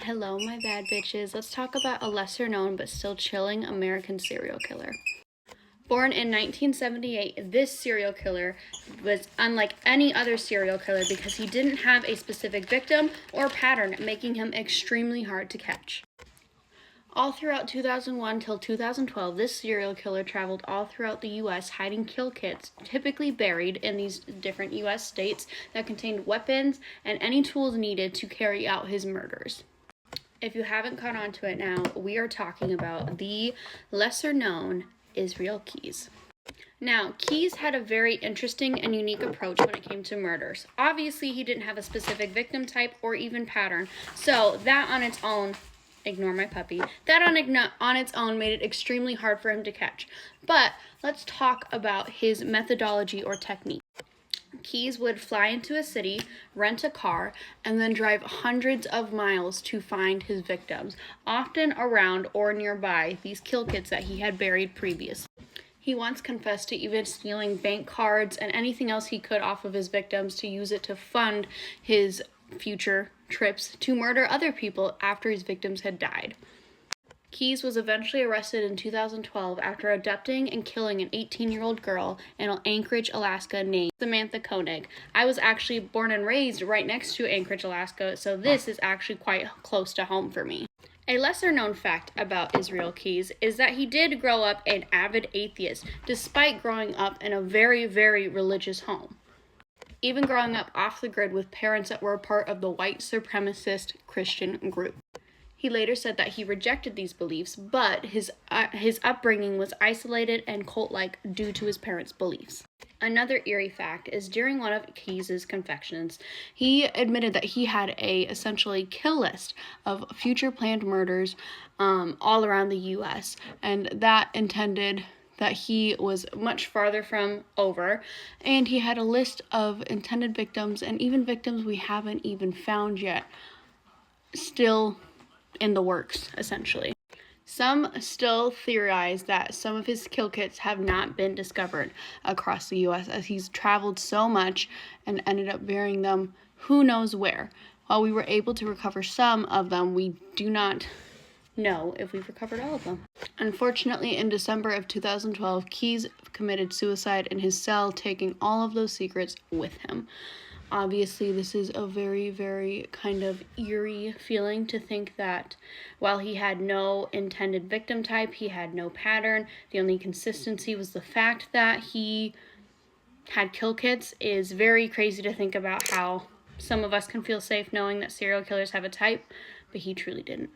Hello, my bad bitches. Let's talk about a lesser known but still chilling American serial killer. Born in 1978, this serial killer was unlike any other serial killer because he didn't have a specific victim or pattern, making him extremely hard to catch. All throughout 2001 till 2012, this serial killer traveled all throughout the U.S. hiding kill kits, typically buried in these different U.S. states that contained weapons and any tools needed to carry out his murders. If you haven't caught on to it now, we are talking about the lesser-known Israel Keyes. Now, Keyes had a very interesting and unique approach when it came to murders. Obviously, he didn't have a specific victim type or even pattern, so that on its own, ignore my puppy, that on its own made it extremely hard for him to catch. But let's talk about his methodology or technique. Keyes would fly into a city, rent a car, and then drive hundreds of miles to find his victims, often around or nearby these kill kits that he had buried previously. He once confessed to even stealing bank cards and anything else he could off of his victims to use it to fund his future trips to murder other people after his victims had died. Keyes was eventually arrested in 2012 after abducting and killing an 18-year-old girl in Anchorage, Alaska named Samantha Koenig. I was actually born and raised right next to Anchorage, Alaska, so this is actually quite close to home for me. A lesser-known fact about Israel Keyes is that he did grow up an avid atheist, despite growing up in a very, very religious home. Even growing up off the grid with parents that were a part of the white supremacist Christian group. He later said that he rejected these beliefs, but his upbringing was isolated and cult-like due to his parents' beliefs. Another eerie fact is during one of Keyes' confessions, he admitted that he had a essentially kill list of future planned murders all around the U.S., and that intended that he was much farther from over, and he had a list of intended victims and even victims we haven't even found yet, still in the works, essentially. Some still theorize that some of his kill kits have not been discovered across the U.S. as he's traveled so much and ended up burying them who knows where. While we were able to recover some of them, we do not know if we've recovered all of them. Unfortunately, in December of 2012, Keyes committed suicide in his cell, taking all of those secrets with him. Obviously, this is a very, very kind of eerie feeling to think that while he had no intended victim type, he had no pattern, the only consistency was the fact that he had kill kits. Is very crazy to think about how some of us can feel safe knowing that serial killers have a type, but he truly didn't.